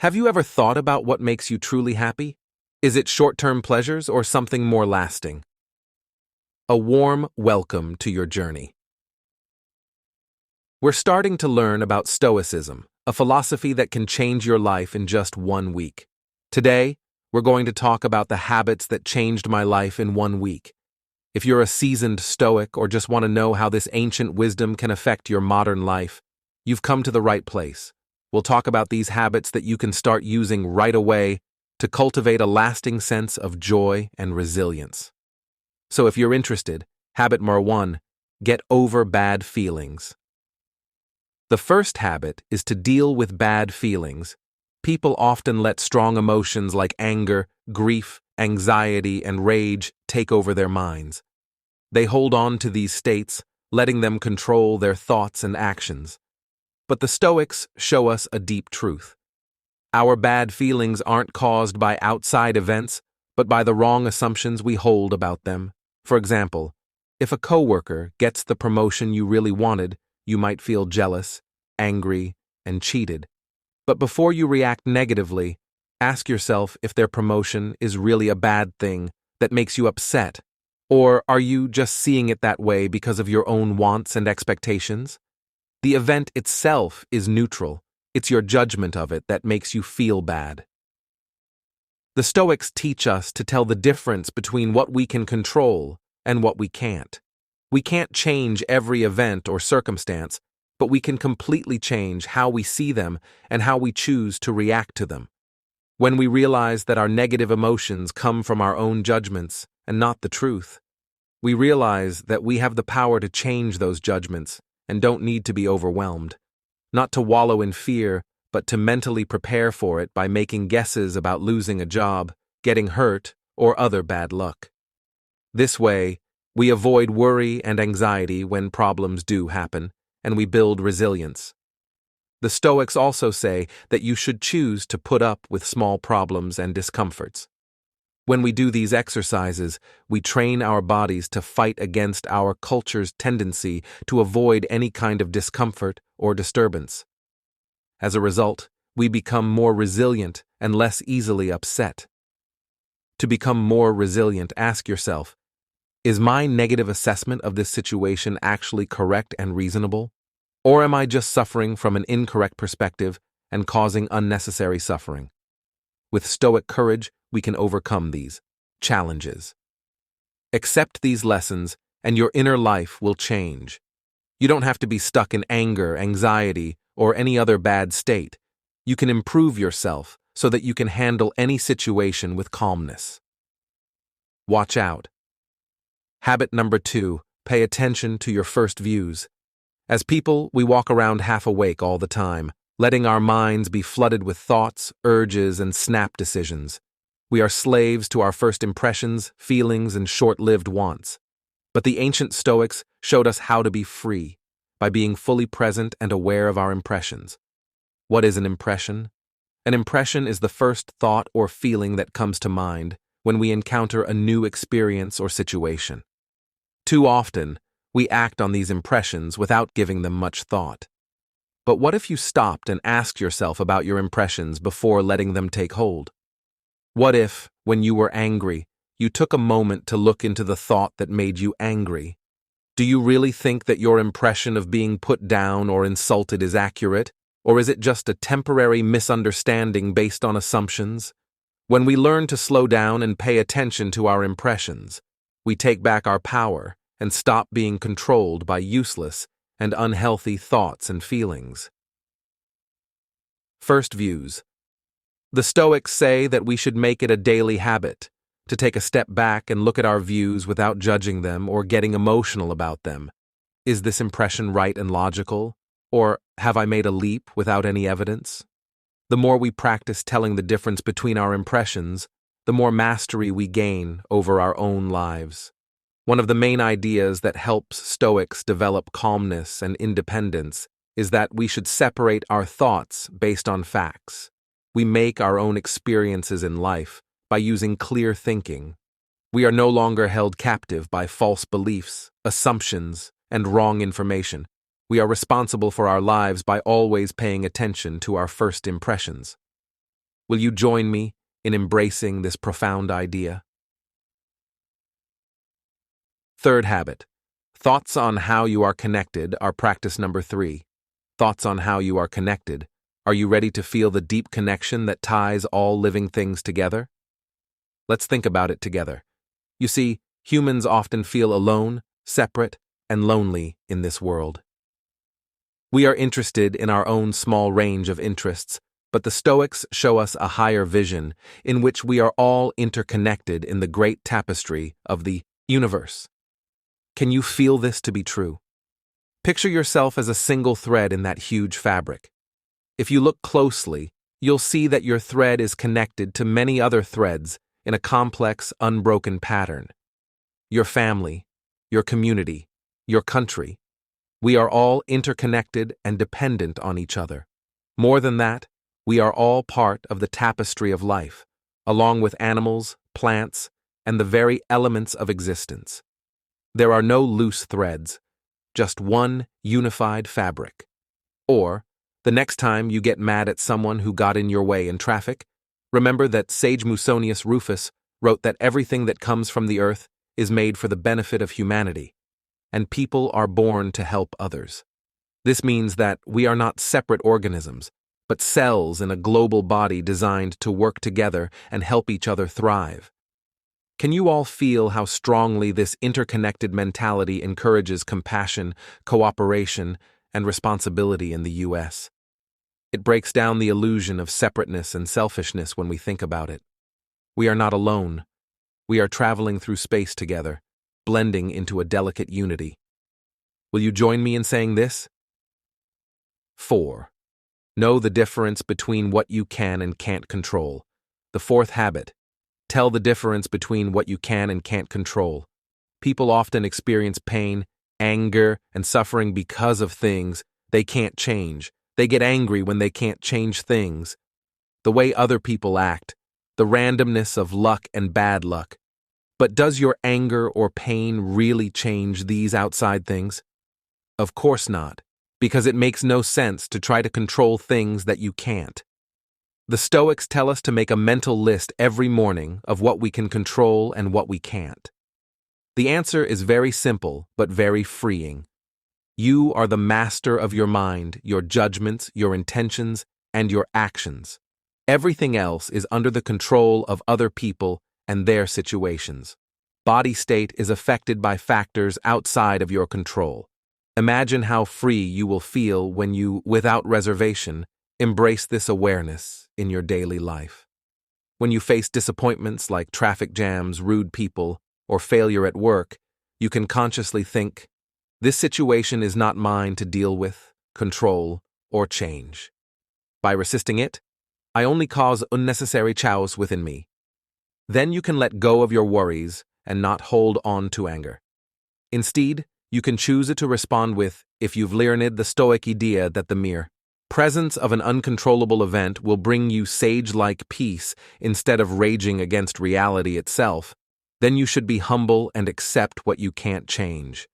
Have you ever thought about what makes you truly happy? Is it short-term pleasures or something more lasting? A warm welcome to your journey. We're starting to learn about Stoicism, a philosophy that can change your life in just 1 week. Today, we're going to talk about the habits that changed my life in 1 week. If you're a seasoned Stoic or just want to know how this ancient wisdom can affect your modern life, you've come to the right place. We'll talk about these habits that you can start using right away to cultivate a lasting sense of joy and resilience. So if you're interested, habit number 1, get over bad feelings. The first habit is to deal with bad feelings. People often let strong emotions like anger, grief, anxiety, and rage take over their minds. They hold on to these states, letting them control their thoughts and actions. But the Stoics show us a deep truth. Our bad feelings aren't caused by outside events, but by the wrong assumptions we hold about them. For example, if a coworker gets the promotion you really wanted, you might feel jealous, angry, and cheated. But before you react negatively, ask yourself if their promotion is really a bad thing that makes you upset, or are you just seeing it that way because of your own wants and expectations? The event itself is neutral. It's your judgment of it that makes you feel bad. The Stoics teach us to tell the difference between what we can control and what we can't. We can't change every event or circumstance, but we can completely change how we see them and how we choose to react to them. When we realize that our negative emotions come from our own judgments and not the truth, we realize that we have the power to change those judgments and don't need to be overwhelmed. Not to wallow in fear, but to mentally prepare for it by making guesses about losing a job, getting hurt, or other bad luck. This way, we avoid worry and anxiety when problems do happen, and we build resilience. The Stoics also say that you should choose to put up with small problems and discomforts. When we do these exercises, we train our bodies to fight against our culture's tendency to avoid any kind of discomfort or disturbance. As a result, we become more resilient and less easily upset. To become more resilient, ask yourself, is my negative assessment of this situation actually correct and reasonable? Or am I just suffering from an incorrect perspective and causing unnecessary suffering? With Stoic courage, we can overcome these challenges. Accept these lessons, and your inner life will change. You don't have to be stuck in anger, anxiety, or any other bad state. You can improve yourself so that you can handle any situation with calmness. Watch out. Habit number 2, pay attention to your first views. As people, we walk around half awake all the time, letting our minds be flooded with thoughts, urges, and snap decisions. We are slaves to our first impressions, feelings, and short-lived wants. But the ancient Stoics showed us how to be free, by being fully present and aware of our impressions. What is an impression? An impression is the first thought or feeling that comes to mind when we encounter a new experience or situation. Too often, we act on these impressions without giving them much thought. But what if you stopped and asked yourself about your impressions before letting them take hold? What if, when you were angry, you took a moment to look into the thought that made you angry? Do you really think that your impression of being put down or insulted is accurate, or is it just a temporary misunderstanding based on assumptions? When we learn to slow down and pay attention to our impressions, we take back our power and stop being controlled by useless and unhealthy thoughts and feelings. First views. The Stoics say that we should make it a daily habit to take a step back and look at our views without judging them or getting emotional about them. Is this impression right and logical? Or have I made a leap without any evidence? The more we practice telling the difference between our impressions, the more mastery we gain over our own lives. One of the main ideas that helps Stoics develop calmness and independence is that we should separate our thoughts based on facts. We make our own experiences in life by using clear thinking. We are no longer held captive by false beliefs, assumptions, and wrong information. We are responsible for our lives by always paying attention to our first impressions. Will you join me in embracing this profound idea? Third habit. Thoughts on how you are connected are practice number 3. Thoughts on how you are connected. Are you ready to feel the deep connection that ties all living things together? Let's think about it together. You see, humans often feel alone, separate, and lonely in this world. We are interested in our own small range of interests, but the Stoics show us a higher vision in which we are all interconnected in the great tapestry of the universe. Can you feel this to be true? Picture yourself as a single thread in that huge fabric. If you look closely, you'll see that your thread is connected to many other threads in a complex, unbroken pattern. Your family, your community, your country. We are all interconnected and dependent on each other. More than that, we are all part of the tapestry of life, along with animals, plants, and the very elements of existence. There are no loose threads, just one unified fabric. Or, the next time you get mad at someone who got in your way in traffic, remember that sage Musonius Rufus wrote that everything that comes from the earth is made for the benefit of humanity, and people are born to help others. This means that we are not separate organisms, but cells in a global body designed to work together and help each other thrive. Can you all feel how strongly this interconnected mentality encourages compassion, cooperation, and responsibility in the U.S.? It breaks down the illusion of separateness and selfishness when we think about it. We are not alone. We are traveling through space together, blending into a delicate unity. Will you join me in saying this? 4. Know the difference between what you can and can't control. The fourth habit. Tell the difference between what you can and can't control. People often experience pain, anger, and suffering because of things they can't change. They get angry when they can't change things. The way other people act, the randomness of luck and bad luck. But does your anger or pain really change these outside things? Of course not, because it makes no sense to try to control things that you can't. The Stoics tell us to make a mental list every morning of what we can control and what we can't. The answer is very simple, but very freeing. You are the master of your mind, your judgments, your intentions, and your actions. Everything else is under the control of other people and their situations. Body state is affected by factors outside of your control. Imagine how free you will feel when you, without reservation, embrace this awareness in your daily life. When you face disappointments like traffic jams, rude people, or failure at work, you can consciously think, this situation is not mine to deal with, control, or change. By resisting it, I only cause unnecessary chaos within me. Then you can let go of your worries and not hold on to anger. Instead, you can choose to respond with, if you've learned the Stoic idea that the mere presence of an uncontrollable event will bring you sage-like peace instead of raging against reality itself, then you should be humble and accept what you can't change.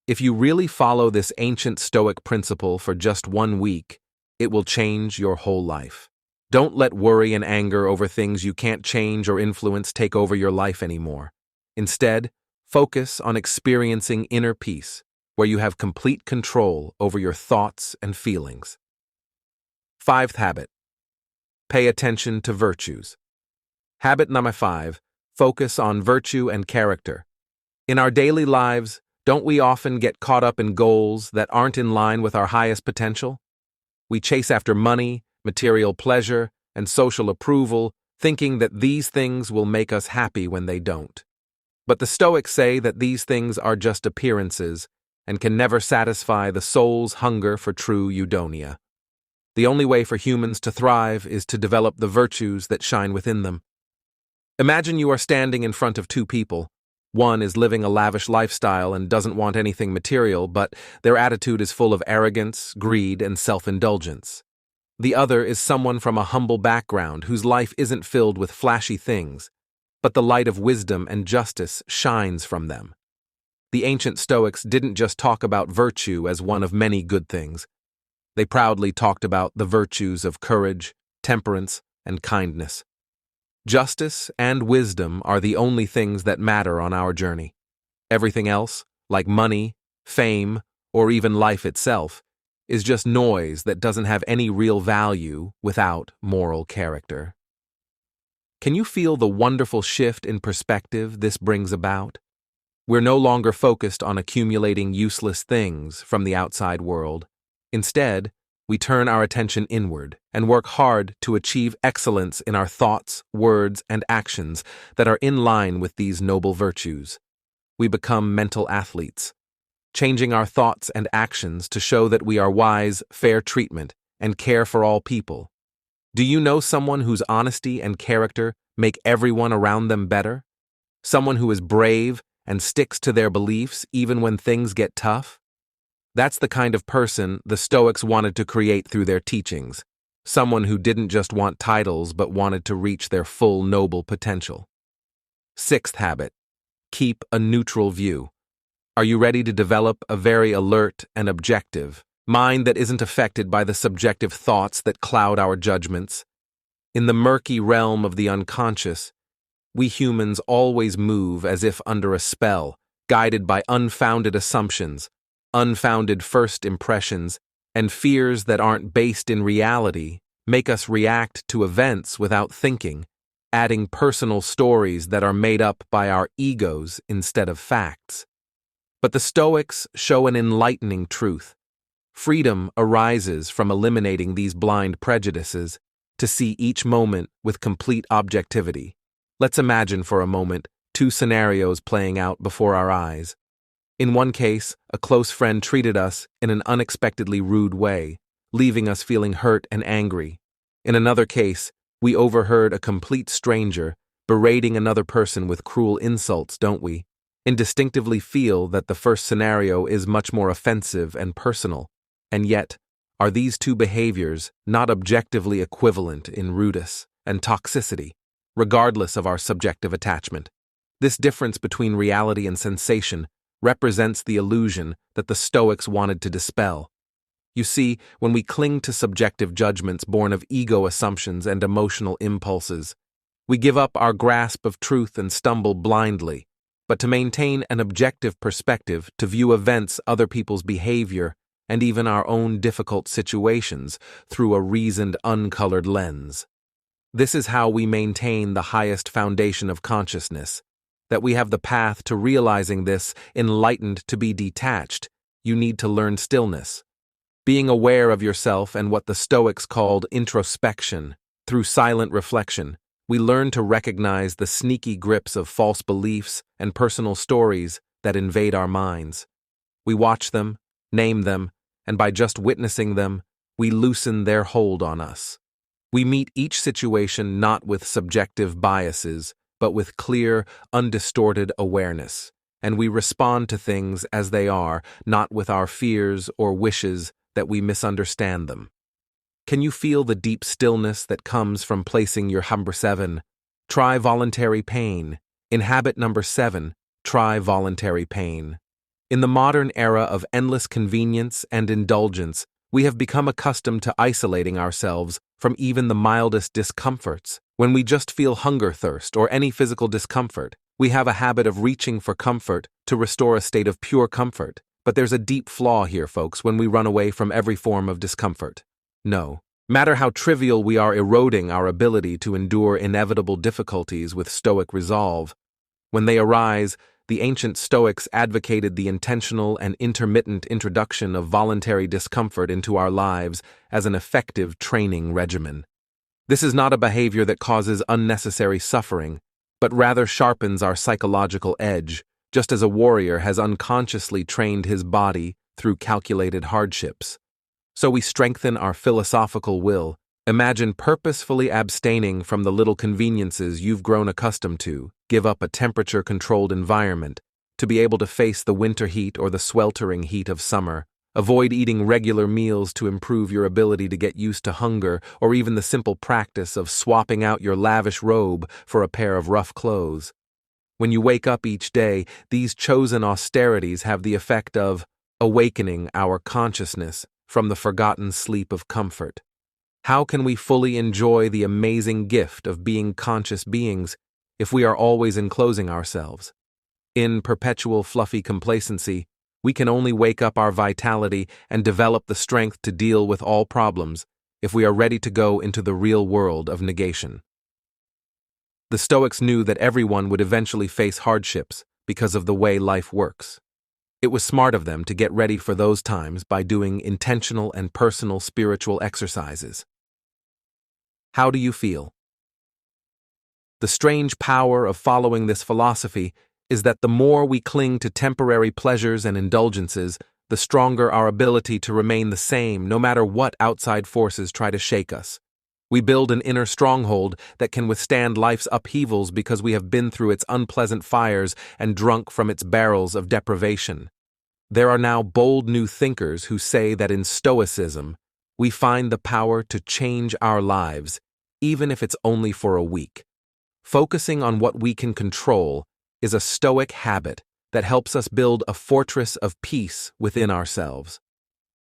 If you really follow this ancient Stoic principle for just 1 week, it will change your whole life. Don't let worry and anger over things you can't change or influence take over your life anymore. Instead, focus on experiencing inner peace, where you have complete control over your thoughts and feelings. 5th habit. Pay attention to virtues. Habit number 5. Focus on virtue and character. In our daily lives, don't we often get caught up in goals that aren't in line with our highest potential? We chase after money, material pleasure, and social approval, thinking that these things will make us happy when they don't. But the Stoics say that these things are just appearances and can never satisfy the soul's hunger for true eudaimonia. The only way for humans to thrive is to develop the virtues that shine within them. Imagine you are standing in front of 2 people. One is living a lavish lifestyle and doesn't want anything material, but their attitude is full of arrogance, greed, and self-indulgence. The other is someone from a humble background whose life isn't filled with flashy things, but the light of wisdom and justice shines from them. The ancient Stoics didn't just talk about virtue as one of many good things. They proudly talked about the virtues of courage, temperance, and kindness. Justice and wisdom are the only things that matter on our journey. Everything else, like money, fame, or even life itself, is just noise that doesn't have any real value without moral character. Can you feel the wonderful shift in perspective this brings about? We're no longer focused on accumulating useless things from the outside world. Instead, we turn our attention inward and work hard to achieve excellence in our thoughts, words, and actions that are in line with these noble virtues. We become mental athletes, changing our thoughts and actions to show that we are wise, fair treatment, and care for all people. Do you know someone whose honesty and character make everyone around them better? Someone who is brave and sticks to their beliefs even when things get tough? That's the kind of person the Stoics wanted to create through their teachings, someone who didn't just want titles but wanted to reach their full noble potential. Sixth habit: keep a neutral view. Are you ready to develop a very alert and objective mind that isn't affected by the subjective thoughts that cloud our judgments? In the murky realm of the unconscious, we humans always move as if under a spell, guided by unfounded assumptions, unfounded first impressions, and fears that aren't based in reality make us react to events without thinking, adding personal stories that are made up by our egos instead of facts. But the Stoics show an enlightening truth. Freedom arises from eliminating these blind prejudices to see each moment with complete objectivity. Let's imagine for a moment two scenarios playing out before our eyes. In one case, a close friend treated us in an unexpectedly rude way, leaving us feeling hurt and angry. In another case, we overheard a complete stranger berating another person with cruel insults, don't we? Instinctively feel that the first scenario is much more offensive and personal, and yet, are these two behaviors not objectively equivalent in rudeness and toxicity, regardless of our subjective attachment? This difference between reality and sensation represents the illusion that the Stoics wanted to dispel. You see, when we cling to subjective judgments born of ego assumptions and emotional impulses, we give up our grasp of truth and stumble blindly. But to maintain an objective perspective, to view events, other people's behavior, and even our own difficult situations through a reasoned, uncolored lens. This is how we maintain the highest foundation of consciousness. That we have the path to realizing this, enlightened to be detached, you need to learn stillness. Being aware of yourself and what the Stoics called introspection. Through silent reflection, we learn to recognize the sneaky grips of false beliefs and personal stories that invade our minds. We watch them, name them, and by just witnessing them, we loosen their hold on us. We meet each situation not with subjective biases, but with clear, undistorted awareness, and we respond to things as they are, not with our fears or wishes that we misunderstand them. Can you feel the deep stillness that comes from placing your number 7? Try voluntary pain. In habit number 7, try voluntary pain. In the modern era of endless convenience and indulgence, we have become accustomed to isolating ourselves from even the mildest discomforts. When we just feel hunger, thirst, or any physical discomfort, we have a habit of reaching for comfort to restore a state of pure comfort. But there's a deep flaw here, folks, when we run away from every form of discomfort. No matter how trivial, we are eroding our ability to endure inevitable difficulties with Stoic resolve. When they arise, the ancient Stoics advocated the intentional and intermittent introduction of voluntary discomfort into our lives as an effective training regimen. This is not a behavior that causes unnecessary suffering, but rather sharpens our psychological edge, just as a warrior has unconsciously trained his body through calculated hardships. So we strengthen our philosophical will. Imagine purposefully abstaining from the little conveniences you've grown accustomed to, give up a temperature-controlled environment, to be able to face the winter heat or the sweltering heat of summer. Avoid eating regular meals to improve your ability to get used to hunger, or even the simple practice of swapping out your lavish robe for a pair of rough clothes. When you wake up each day, these chosen austerities have the effect of awakening our consciousness from the forgotten sleep of comfort. How can we fully enjoy the amazing gift of being conscious beings if we are always enclosing ourselves? In perpetual fluffy complacency, we can only wake up our vitality and develop the strength to deal with all problems if we are ready to go into the real world of negation. The Stoics knew that everyone would eventually face hardships because of the way life works. It was smart of them to get ready for those times by doing intentional and personal spiritual exercises. How do you feel? The strange power of following this philosophy is that the more we cling to temporary pleasures and indulgences, the stronger our ability to remain the same no matter what outside forces try to shake us. We build an inner stronghold that can withstand life's upheavals because we have been through its unpleasant fires and drunk from its barrels of deprivation. There are now bold new thinkers who say that in Stoicism, we find the power to change our lives, even if it's only for a week. Focusing on what we can control is a Stoic habit that helps us build a fortress of peace within ourselves.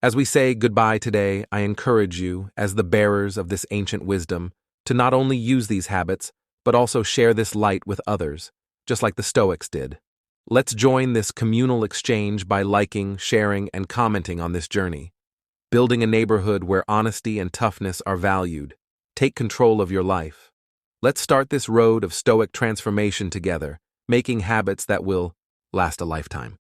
As we say goodbye today, I encourage you, as the bearers of this ancient wisdom, to not only use these habits, but also share this light with others, just like the Stoics did. Let's join this communal exchange by liking, sharing, and commenting on this journey. Building a neighborhood where honesty and toughness are valued. Take control of your life. Let's start this road of Stoic transformation together, making habits that will last a lifetime.